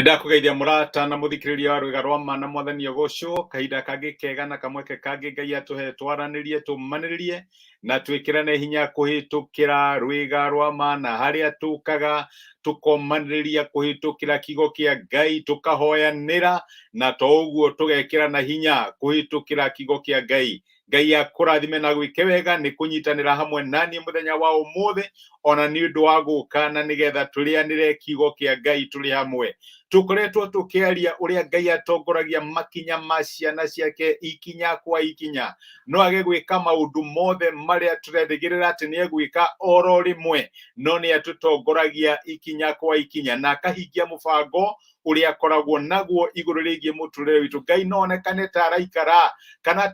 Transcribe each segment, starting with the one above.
Nidakugeithia murata na muthikiriria wa rwiga rwa mana mwathani ogocwo kahinda kangi kega na kamweke kangi Ngai atuhe twaranirie tumaniririe na twikirane hinya kuhitukira rwiga rwa mana haria tukaga tukomaniriria kuhitukira kigo kia Ngai tukahoyanira na toguo tugekirana hinya kuhitukira kigo kia Ngai. Ngai akurathime na gwike wega ni kunyitanira hamwe nani muthenya wa umuthi ona ni undu wa guka na nigetha turianire kigo kia Ngai turi hamwe. Tukoretwo tukiaria uria Ngai atongoragia makinya ma ciana ciake ikinya kwa ikinya no age gwika maundu mothe maria turerigirira ati ni egwika oro rimwe no ni atutongoragia ikinya kwa ikinya na akahingia mubango uria akoragwo naguo iguru rigie muturire witu. Ngai nonekane taraikara kana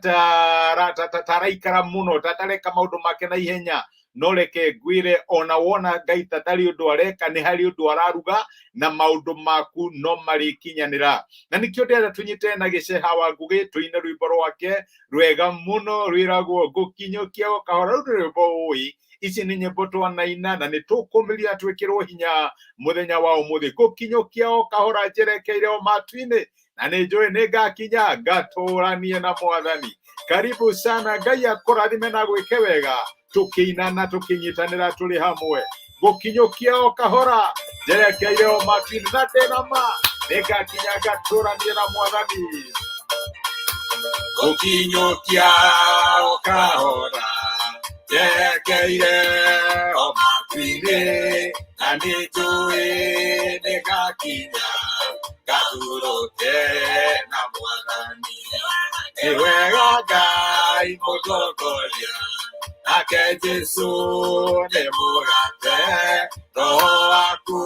taraikara muno tatareka maundu make na ihenya no reke ngwire ona wona Ngai tatari undu areka ni hari undu araruga na maundu maku no marikinyanira na nikio ndera tunyite na giceha wa ngugi tuine rwimbo rwake rwega muno rwiragwo ngukinyukia o kahora rwimbo ui ici ni nyimbo twanaina na ni tukumiria twikirwo hinya muthenya wa umuthi ngukinyukia o kahora njerekeire o matuine na ni njui ni ngakinya ngaturanie na mwathani. Karibu sana, Ngai akurathime na gwike wega tukiinana tukinyitanira turi hamwe ngukinyukia o kahora njerekeire o matuine na ndinama ni ngakinya ngaturanie na mwathani. Ngukinyukia o kahora njerekeire o matuine na njui ni ngakinya ngaturute na mwathani. Iwega Ngai mutongoria nake Jesu ni murate roho waku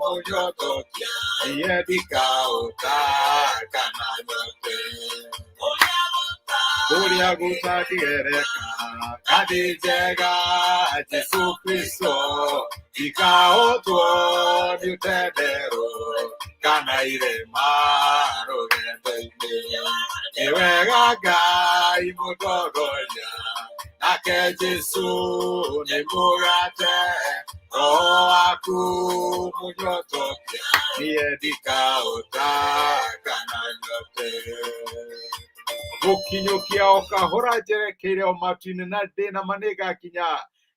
munyotokia iye ndikautaka na nyote uria gutagereka kathi njega Jesu Kristo ikautwo ni utendero kana irema rugendo-ini. Iwega Ngai mutongoria nake Jesu ni murate roho waku munyotokia iye ndikautaka na nyote. Ngukinyukia o kahora njerekeire o matuine na ndinama ni ngakinya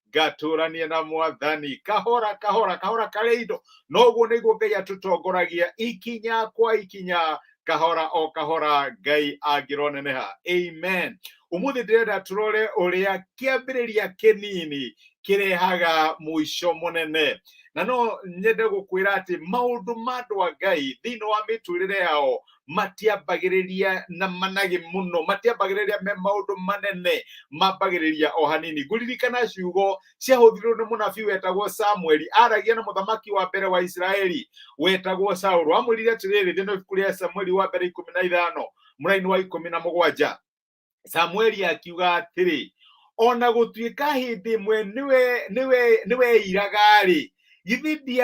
ngaturanie na mwathani. Kahora kahora kahora kari indo noguo niguo Ngai atutongoragia ikinya kwa ikinya kahora o kahora Ngai angironeneha. Amen. Umuthi ndirenda turore uria kiambiriria kinini kirehaga muico munene na no nyende gukwira ati maundu mandu a Ngai thiini wa miturire yao matiambagiriria na managi muno, matiambagiriria me maundu manene, mambagiriria o hanini. Nguririkana ciugo ciahuthirwo ni munabii wetagwo Samueli aragia na muthemaki wa mbere wa Israeli wetagwo Saulu. Amwirire atiriri thiini wa ibuku ria Samueli wa mbere 15 muraini wa 17 Samueli akiuga atiri ona gutuika hindi imwe niwe iragari githi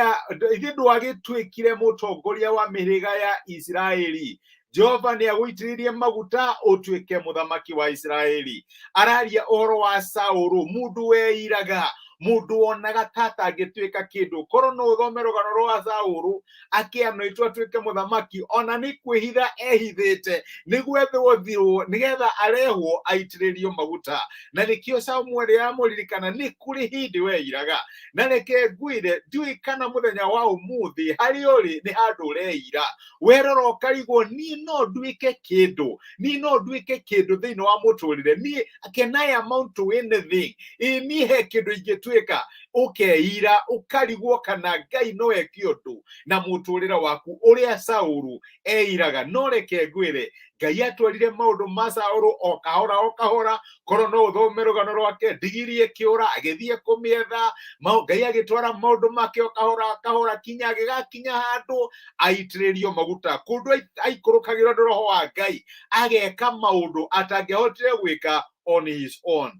ndwagituikire mutongoria wa mihiriga ya Israeli. Jehova ni agwitiririe maguta utuike muthamaki wa Israeli. Araria uhoro wa Saulu, mundu weiraga, mundu onaga tata agituika kindu. Korwo no uthome rugano rwa Saulu akianoitwo atuike muthamaki ona ni kwihitha ehithite niguo ethwo thirwo nigetha arehwo aitiririo maguta. Na nikio Samuel amuririkana ni kuri hindi weiraga na reke ngwire ndiui kana muthenya wa umuthi hari uri ni handu ureira werora ukarigwo ni no nduike kindu thiini wa muturire ni can I amount to anything ni he kindu ingituika ukeira ukarigwo kana Ngai no eke undu na muturire waku uria Saulu eiraga. No reke ngwire Ngai atwarire maundu ma Saulu o kahora korwo no uthome rugano rwake ndigiri ikiura agithie kumietha Ngai agitwara maundu make o kahora kinya agigakinya handu aitiririo maguta kundu aikurukagirwo ni roho wa Ngai ageka maundu atangihotire gwika on his own.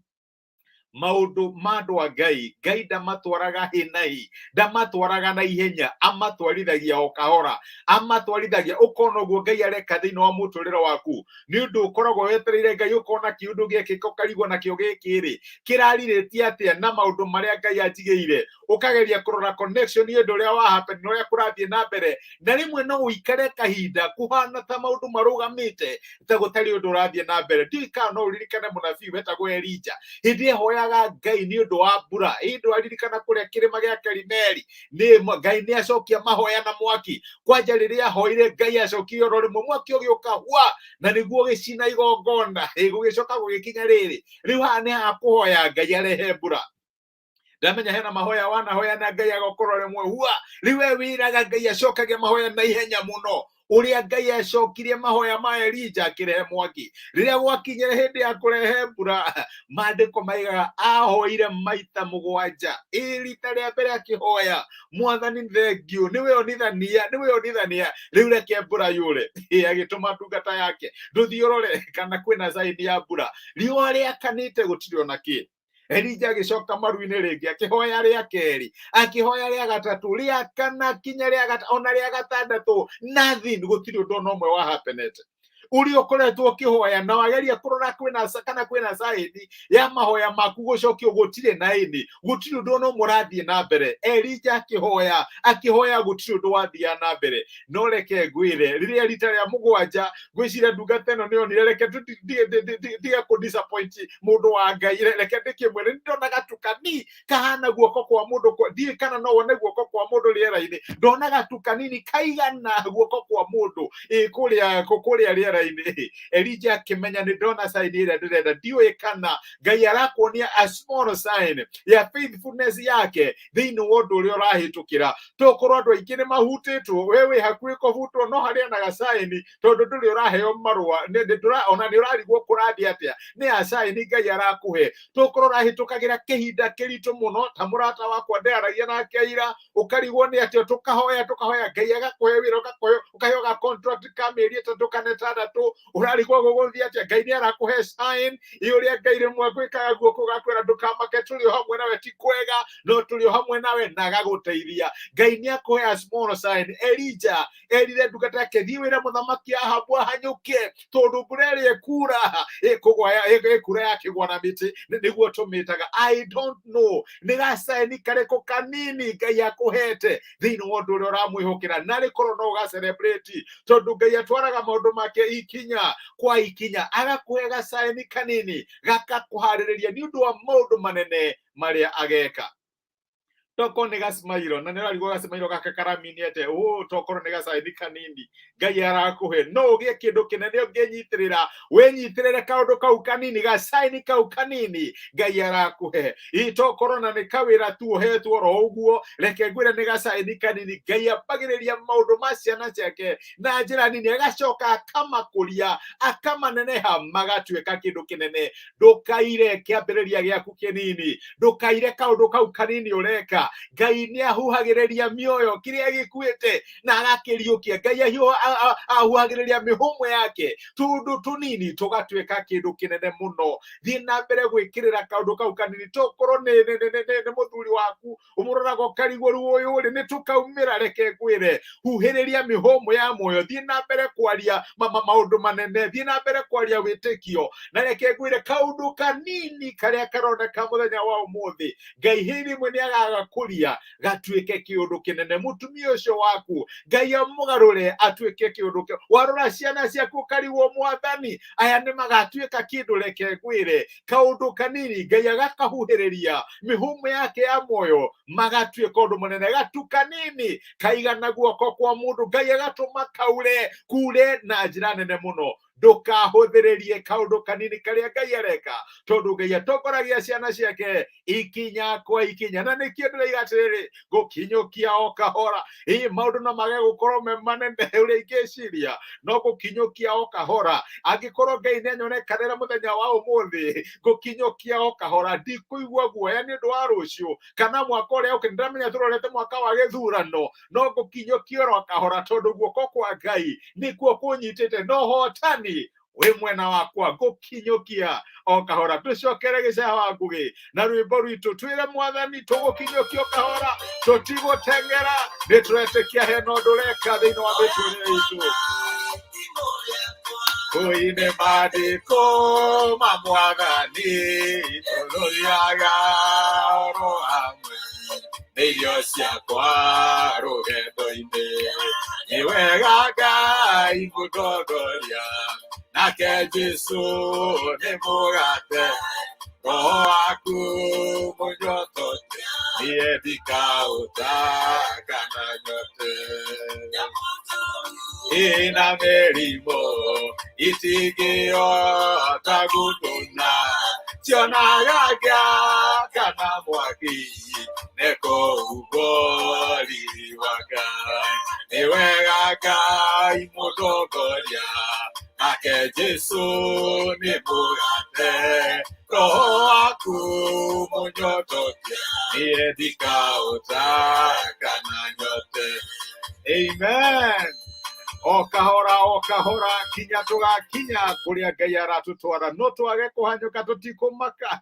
maundu mandwa Ngai ndamatwaraga hinai, ndamatwaraga na ihenya, amatwarithagia o kahora, amatwarithagia ukona guo Ngai areka thiini wa muturire waku ni undu ukoragwo wetereire Ngai ukona kiundu giki ukarigwo nakio gikiri kirariritie atia na maundu maria Ngai anjigiire, ukageria kurora connection ni undu uria wa happen uria kurathie na mbere, na rimwe no uikare kahinda kuhana ta maundu marugamite ta gutari undu urathie na mbere. Ndika no uririkane munabii wetagwo Elija, hindi hoyaga Ngai ni undu wa mbura, hindi aririkana kuria kirima gia Karimeli, ni Ngai ni acokia mahoya na mwaki, kwanja riria hoire Ngai acokia oro rimwe mwaki ugiuka hua na niguo gicina igongona gugicoka gugikinya riri riu haha ni hakuhoya Ngai arehe mbura. Ndamenya hena mahoya wanahoya na Ngai agokorwo rimwe hua, riu we wiraga Ngai acokagia mahoya na ihenya muno uria Ngai acokirie mahoya ma Elija akirehe mwaki. Riria gwakinyire hindi ya kurehe mbura, maandiko maigaga ahoire maita 7 rita ria mbere akihoya, Mwathani thengiu, niwe onithania riu reke mbura yure. Agituma ndungata yake nduthie urore kana kwina zaidi ya mbura. Riua riakanite gutiri ona ki. Elija agicoka maru-ini ringi akihoya ria keri, akihoya ria gatatu, ria kana kinya ria gatano, ona ria gatandatu, nothing, gutiri undu ona umwe wa happenete. Uri ukoretwo ukihoya na wageria kurora kana kwina saidi ya mahoya maku gucokio gutiri na ini, gutiri undu ona umwe urathie na mbere. Elija akihoya gutiri undu wathia na mbere. No reke ngwire riria rita ria 7 ngwiciria ndungata ino nionire, reke ndige ku disappoint mundu wa Ngai, reke ndikimwire ndona gatukani kahana guoko kwa mundu, ndie kana no wone guoko kwa mundu riera-ini, ndona gatukanini kaigana guoko kwa mundu kuria riera-ini. Elija akimenya ni ndona sign ira ndirenda, ndiuĩ kana Ngai arakuonia a small sign ya faithfulness yake thiini wa undu uria urahitukira. Tokorwo andu aingi ni mahutitwo, wewe hakuhi kuvutwo, no haria na gasaini tondu nduri uraheo marua, ona ni urarigwo kurathi atia, ni a sign Ngai arakuhe. Tokorwo urahitukagira kihinda kiritu muno, ta murata wakwa ndaragia nake ira, ukarigwo ni atia, tukahoya Ngai agakuhe wira, ukaheo ga contract ka mieri 3 kana 6, urarigwo guguthia atia, Ngai ni arakuhe sign iuria Ngai rimwe agwikaga guoko gakwira ndukamake, turi o hamwe nawe, ti kwega no turi o hamwe nawe na gaguteithia. Ngai ni akuhe a small sign. Elija erire ndungata yake, thii wire muthamaki Ahabu ahanyuke tondu mbura iri ikura, ikura yakigwa na miti, niguo tumitaga I don't know ni gasaini kariko kanini Ngai akuhete thiini wa undu uria uramwihukira, na rikorwo no ga celebrate tondu Ngai atwaraga maundu make ikinya kwa ikinya, agakuhe gasaini kanini gakakuhaririria ni undu wa maundu manene maria ageka. Toko ni gasimairo na nirarigwo gasimairo gaka karaminie tokorwo ni gasaini kanini Ngai arakuhe, no ugie kindu kinene unginyitirira, winyitirire kaundu kau kanini, gasaini kau kanini Ngai arakuhe. Tokorwo na ni kawira tu uhetwo ro uguo, reke ngwire ni gasaini kanini Ngai ambagiriria maundu ma ciana ciake na njira nini, agacoka akamakuria, akamaneneha magatuika kindu kinene. Ndukaire kiambiriria giaku kinini, ndukaire kaundu kau kanini ureka. Ngai ni ahuhagiriria mioyo kiria gikuite na agakiriukia. Ngai ahuhagiriria mihumo yake tundu tunini tugatuika kindu kinene muno. Thii na mbere gwikirira kaundu kau kanini. Tokorwo ni muthuri waku umuroraga ukarigwo riu uyu ri ni tukaumira, reke ngwire huhiriria mihumo ya moyo, thii na mbere kwaria maundu manene, thii na mbere kwaria witikio, na reke ngwire kaundu kanini karia karoneka muthenya wa umuthi Ngai hiri mwe ni agagakuria gatuike kiundu kinene. Mutumia ucio waku Ngai amugarure atuike kiundu kinene. Warora ciana ciaku karigwo, Mwathani aya ni magatuika kindu, reke ngwire kaundu kanini Ngai agakahuhiriria mihumo yake ya moyo magatuika undu munene. Gatu kanini kaigana guoko kwa mundu Ngai agatuma kure na njira nene muno. Ndukahuthiririe kaundu kanini karia Ngai areka, tondu Ngai atongoragia ciana ciake ikinya kwa ikinya. Na nikio ndiriga atiriri, gukinyukia o kahora. Maundu no mage gukorwo me manene uria ingiciria, no gukinyukia o kahora. Angikorwo Ngai ni anyonekanira muthenya wa umuthi, gukinyukia o kahora. Ndikuigua guoya ni undu wa rucio kana mwaka uria uki. Ndiramenya turorete mwaka wa githurano, no gukinyukia o kahora tondu guoko kwa Ngai nikuo kunyitite. No hotani we mwena wakwa gukinyukia o kahora. Tucokere gica wa ngugi na rwimbo rwitu twire Mwathani tugukinyukia o kahora, tutigutengera, ni turetekia heno ndureka thiini wa miturire itu. Kuine maandiko ma Mwathani tururiaga oro hamwe nĩ irio ciakwa rũgendo-inĩ. Nĩ wega Ngai mũtongoria, nake Jesũ nĩ mũgate, Roho waku mũnyotokia, niĩ ndikaũtaka na nyote. Ina mĩrimũ itingĩhota gũtũna, cionaga kana mwaki nĩkũhumbwo riri wa Ngai. Nĩ wega Ngai mũtongoria, nake Jesũ nĩ mũgate, Roho waku mũnyotokia, niĩ ndikaũtaka na nyote. Amen. O kahora kinya tugakinya kuria Ngai aratutwara, no twage kuhanyuka tutikũmaka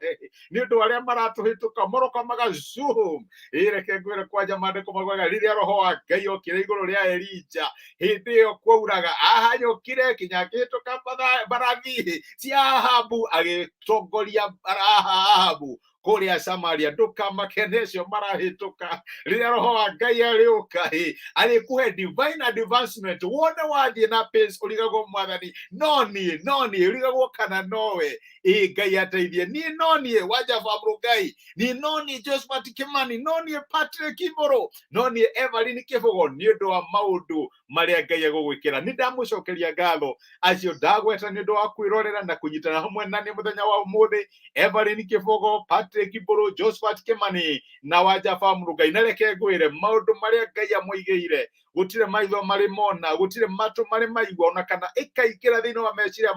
nĩ ũndũ arĩa maratuhĩtũka moroka magazoom. Reke ngwĩre kwanja maandĩko maugaga rĩrĩa Roho wa Ngai okire igũrũ rĩa Elija, hĩndĩ ĩyo kwauraga ahanyũkire kinya akĩhĩtũka mbarathi cia Ahabu, agĩtongoria Ahabu kuria Samaria. Ndukamake nĩcio marahĩtũka. Rĩrĩa Roho wa Ngai arĩũka arĩkũhe divine advancement. Wone wathiĩ na pace ũrigagwo Mwathani, no niĩ ũrigagwo kana nowe. Ngai ateithie. Niĩ no niĩ Wanja Famũrũ Ngai, niĩ no niĩ Josephat Kimani, no niĩ Patrick Ibũrũ, no niĩ Evelyn Kĩbũgo, nĩ ũndũ wa maũndũ marĩa Ngai agũgwĩkĩra. Nĩ ndamũcokeria ngatho acio ndagweta nĩ ũndũ wa kwĩrorera na kũnyitana hamwe na niĩ mũthenya wa ũmũthĩ. Evelyn Kĩbũgo, Patrick Ibũrũ, Josephat Kimani na Wanja Famũrũ Ngai. Na reke ngwĩre maũndũ marĩa Ngai amũigĩire, gũtirĩ maitho marĩ mona, gũtirĩ matũ marĩ maigua, ona kana ĩkaingĩra thĩinĩ wa meciria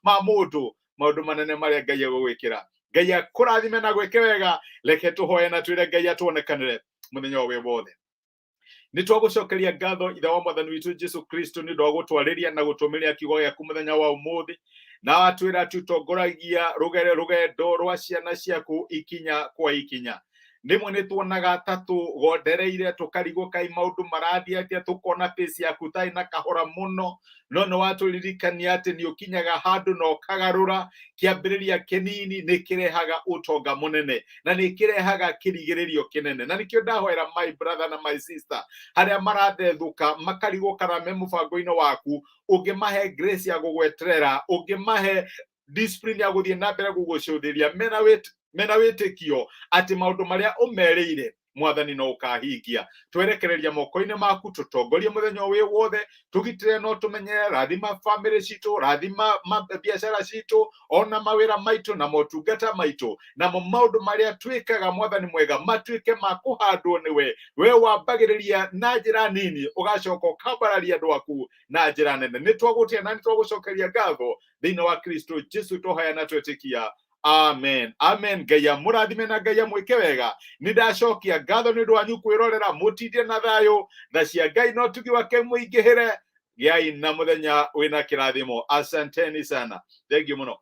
ma mũndũ maũndũ manene marĩa Ngai agũgwĩkĩra. Ngai akũrathime na gwĩke wega. Reke tũhoe na twĩre Ngai atuonekanĩre mũthenya o wothe. Nĩ twagũcokeria ngatho ithe wa Mwathani witũ Jesũ Kristo nĩ ũndũ wa gũtwarĩria na gũtũmĩria kiugo gĩaku mũthenya wa ũmũthĩ, na watwĩra tutongoragia rũgendo rwa ciana ciaku ikinya kwa ikinya. Nimwe nĩ tuonaga ta tũgondereire tũkarigwo kai maũndũ marathiĩ atĩa, tũkona pace yaku tarĩ na kahora mũno, no nĩ watũririkania atĩ nĩ ũkinyaga handũ na ũkagarũra. Kĩambĩrĩria kĩnini nĩ kĩrehaga ũtonga mũnene na nĩ kĩrehaga kĩrigĩrĩrio kĩnene. Na nĩkĩo ndahoera my brother na my sister harĩa marathethũka makarigwo kana me mũbango-inĩ waku, ũngĩmahe grace ya gũgweterera, ũngĩmahe discipline ya gũthiĩ na mbere gũgũcũthĩria, mena wĩtĩkio atĩ maũndũ marĩa ũmerĩire Mwathani no ũkahingia. Twerekereria moko-inĩ maku, tũtongorie mũthenya wĩ wothe, tũgitĩre no tũmenye, rathima family citũ, rathima biacara citũ, ona mawĩra maitũ na motungata maitũ, namo maũndũ marĩa twĩkaga Mwathani mwega matuĩke ma kũhandwo nĩwe. We wambagĩrĩria na njĩra nini, ũgacoka ũkambararia andũ aku na njĩra nene. Nĩ twagũtia na nĩ twagũcokeria ngatho thĩinĩ wa Kristo Jesũ tũhoya na twĩtĩkia. Amen. Amen. Ngai amũrathime na Ngai amwĩke wega. Nĩ ndacokia ngatho nĩ ũndũ wanyu kwĩrorera, mũtinde na thayũ. Tha cia Ngai no tugi wake mũingĩhĩre. Gĩai na mũthenya wĩna kĩrathimo. Asanteni sana. Thengiũ mũno.